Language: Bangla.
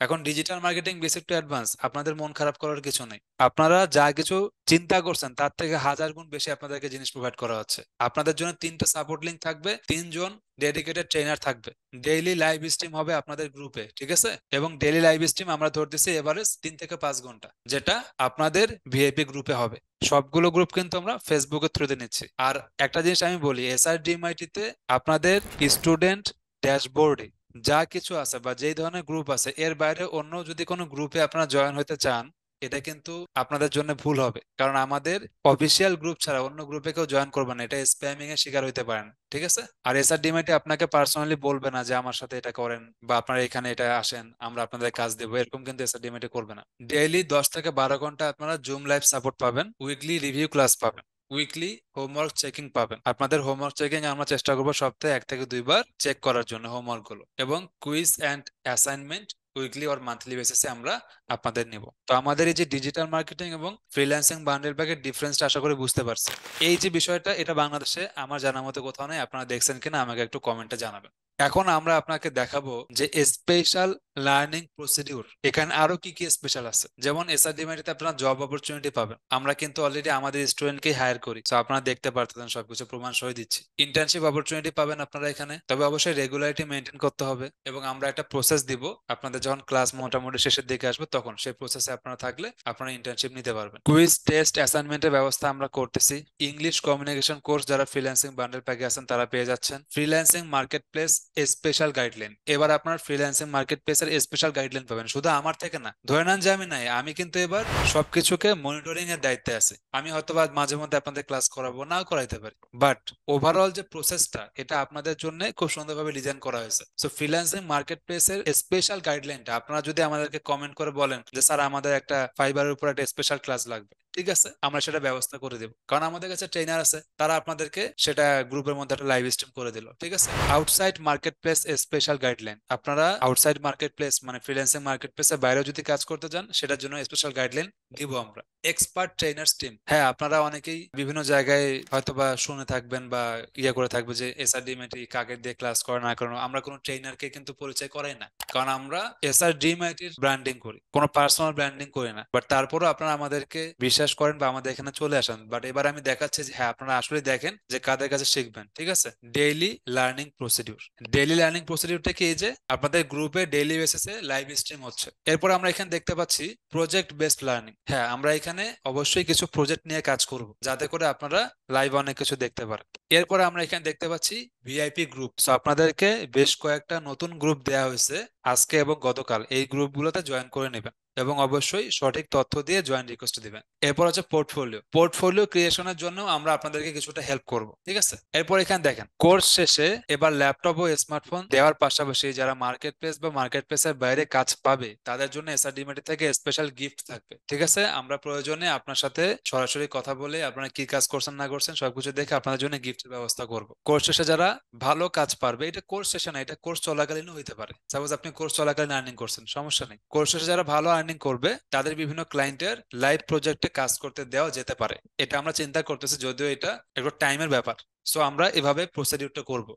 এখন digital marketing basic to advance, আপনাদের মন খারাপ করার কিছু নেই। আপনারা যা কিছু চিন্তা করছেন তার থেকে হাজার গুণ বেশি আপনাদেরকে জিনিস প্রোভাইড করা হচ্ছে। আপনাদের জন্য 3টা সাপোর্ট লিঙ্ক থাকবে, 3 জন ডেডিকেটেড ট্রেনার থাকবে, ডেইলি লাইভ স্ট্রিম হবে আপনাদের গ্রুপে, ঠিক আছে? এবং ডেইলি লাইভ স্ট্রিম আমরা ধরতেছি এভারেজ 3 থেকে 5 ঘন্টা, যেটা আপনাদের ভিআইপি গ্রুপে হবে। সবগুলো গ্রুপ কিন্তু আমরা ফেসবুকের থ্রুতে নিচ্ছি। আর একটা জিনিস আমি বলি, এসআরডিএমআইটি তে আপনাদের স্টুডেন্ট ড্যাশবোর্ডে যা কিছু আছে বা যেই ধরনের গ্রুপ আছে, এর বাইরে অন্য যদি কোনো গ্রুপে আপনারা জয়েন হতে চান, এটা কিন্তু আপনাদের জন্য ভুল হবে। কারণ আমাদের অফিসিয়াল গ্রুপ ছাড়া অন্য গ্রুপে কেউ জয়েন করবে না, এটা স্প্যামিং এর শিকার হইতে পারেন, ঠিক আছে? আর এসআরডিএমআইটি আপনাকে পার্সোনালি বলবে না যে আমার সাথে এটা করেন বা আপনারা এখানে এটা আসেন, আমরা আপনাদের কাজ দেবো, এরকম কিন্তু এসআরডিএমআইটি করবে না। ডেইলি 10 থেকে 12 ঘন্টা আপনারা জুম লাইভ সাপোর্ট পাবেন, উইকলি রিভিউ ক্লাস পাবেন, উইকলি হোমওয়ার্ক চেকিং পাবেন। আপনাদের হোমওয়ার্ক চেকিং আমরা চেষ্টা করবো সপ্তাহে 1 থেকে 2 বার চেক করার জন্য হোমওয়ার্ক গুলো, এবং quiz and assignment weekly or monthly বেসিসে আমরা আপনাদের নিব। তো আমাদের এই যে ডিজিটাল মার্কেটিং এবং ফ্রিল্যান্সিং বান্ডেল প্যাকের ডিফারেন্সটা আশা করি বুঝতে পারছেন। এই যে বিষয়টা, এটা বাংলাদেশে আমার জানা মতো কোথাও নেই, আপনারা দেখছেন কিনা আমাকে একটু কমেন্টে জানাবেন। এখন আমরা আপনাকে দেখাবো যে স্পেশাল লার্নিং প্রসিডিউর এখানে আরো কি কি স্পেশাল আছে। যেমন এসআরডিএমআইটিতে আপনারা জব অপরচুনিটি পাবেন, আমরা কিন্তু অলরেডি আমাদের স্টুডেন্টকে হায়ার করি, তো আপনারা দেখতে পারতেছেন, সবকিছু প্রমাণ সহ দিচ্ছি। ইন্টার্নশিপ অপরচুনিটি পাবেন আপনারা এখানে, তবে অবশ্যই রেগুলারিটি মেনটেন করতে হবে, এবং আমরা একটা প্রসেস দিব আপনাদের যখন ক্লাস মোটামুটি শেষের দিকে আসবে, তখন সেই প্রসেসে আপনারা থাকলে আপনারা ইন্টার্নশিপ নিতে পারবেন। কুইজ টেস্ট অ্যাসাইনমেন্টের ব্যবস্থা আমরা করতেছি। ইংলিশ কমিউনিকেশন কোর্স যারা ফ্রিল্যান্সিং বান্ডেল প্যাকে আছেন তারা পেয়ে যাচ্ছেন। Freelancing market place special guideline, এবার আপনার ফ্রিল্যান্সিং মার্কেট প্লেসের স্পেশাল গাইডলাইন পাবেন, শুধু আমার থেকে না। ধরে নেন যে আমি নাই, আমি কিন্তু এবার সবকিছুকে মনিটরিং এর দায়িত্বে আছি। আমি হয়তো বা মাঝে মধ্যে আপনাদের ক্লাস করাবো, নাও করাইতে পারি, বাট ওভারঅল যে প্রসেসটা, এটা আপনাদের জন্য খুব সুন্দরভাবে ডিজাইন করা হয়েছে। সো ফ্রিল্যান্সিং মার্কেট প্লেসের স্পেশাল গাইডলাইনটা আপনারা যদি আমাদেরকে কমেন্ট করে বলেন যে স্যার আমাদের একটা ফাইবারের উপর একটা স্পেশাল ক্লাস লাগবে, ঠিক আছে, আমরা সেটা ব্যবস্থা করে দেবো। কারণ আমাদের কাছে ট্রেনার আছে, তারা আপনাদেরকে সেটা গ্রুপের মধ্যে একটা লাইভ স্ট্রিম করে দিল, ঠিক আছে। Outside market place special guideline, আপনারা আউটসাইড মার্কেট প্লেস মানে ফ্রিল্যান্সিং মার্কেট প্লেসের বাইরেও যদি কাজ করতে যান, সেটার জন্য স্পেশাল গাইডলাইন দিব আমরা। এক্সপার্ট ট্রেনার্স টিম, হ্যাঁ, আপনারা অনেকেই বিভিন্ন জায়গায় হয়তোবা শুনে থাকবেন বা ইয়ে করে থাকবে যে এসআরডিএমআইটি কাকে দিয়ে ক্লাস করে না করে। আমরা কোনো ট্রেনারকে কিন্তু পরিচয় করাই না, কারণ আমরা এসআরডিএমআইটির ব্র্যান্ডিং করি, কোনো পার্সোনাল ব্র্যান্ডিং করি না। বাট তারপরও আপনারা আমাদেরকে বিশ্বাস করেন বা আমাদের এখানে চলে আসেন। বাট এবার আমি দেখাচ্ছি যে হ্যাঁ, আপনারা আসলে দেখেন যে কাদের কাছে শিখবেন, ঠিক আছে। Daily learning procedure, daily learning প্রসিডিউরটা কি? এই যে আপনাদের গ্রুপে ডেইলি বেসিসে লাইভ স্ট্রিম হচ্ছে। এরপর আমরা এখানে দেখতে পাচ্ছি প্রজেক্ট বেসড লার্নিং। হ্যাঁ, আমরা এখানে অবশ্যই কিছু প্রজেক্ট নিয়ে কাজ করব, যাতে করে আপনারা লাইভ অনেক কিছু দেখতে পারেন। এরপরে আমরা এখানে দেখতে পাচ্ছি ভিআইপি গ্রুপ। সো আপনাদেরকে বেশ কয়েকটা নতুন গ্রুপ দেওয়া হয়েছে আজকে এবং গতকাল, এই গ্রুপগুলোতে জয়েন করে নেবেন, এবং অবশ্যই সঠিক তথ্য দিয়ে জয়েন রিকোয়েস্ট দিবেন। এরপর হচ্ছে পোর্টফোলিও, পোর্টফোলিও ক্রিয়েশনের জন্য আমরা আপনাদেরকে কিছুটা হেল্প করব, ঠিক আছে। এরপর এখানে দেখেন কোর্স শেষে এবার ল্যাপটপ ও স্মার্টফোন দেওয়ার পাশাপাশি যারা মার্কেট প্লেস বা মার্কেট প্লেসের বাইরে কাজ পাবে, তাদের জন্য এসআরডিএমআইটি থেকে স্পেশাল গিফট থাকবে, ঠিক আছে। আমরা প্রয়োজনে আপনার সাথে সরাসরি কথা বলে আপনারা কি কাজ করছেন না করছেন সবকিছু দেখে আপনাদের জন্য গিফটের ব্যবস্থা করব। কোর্স শেষে যারা ভালো কাজ পারবে, এটা কোর্স শেষে না, এটা কোর্স চলাকালীনও হইতে পারে। সাপোজ আপনি কোর্স চলাকালীন আর্নিং করছেন, সমস্যা নেই। কোর্স শেষে যারা ভালো আর্নিং করবে, তাদের বিভিন্ন ক্লায়েন্টের লাইভ প্রজেক্টে কাজ করতে দেওয়া যেতে পারে। এটা আমরা চিন্তা করতেছি, যদিও এটা একটু টাইমের ব্যাপার। সো আমরা এভাবে প্রসিডিউরটা করব।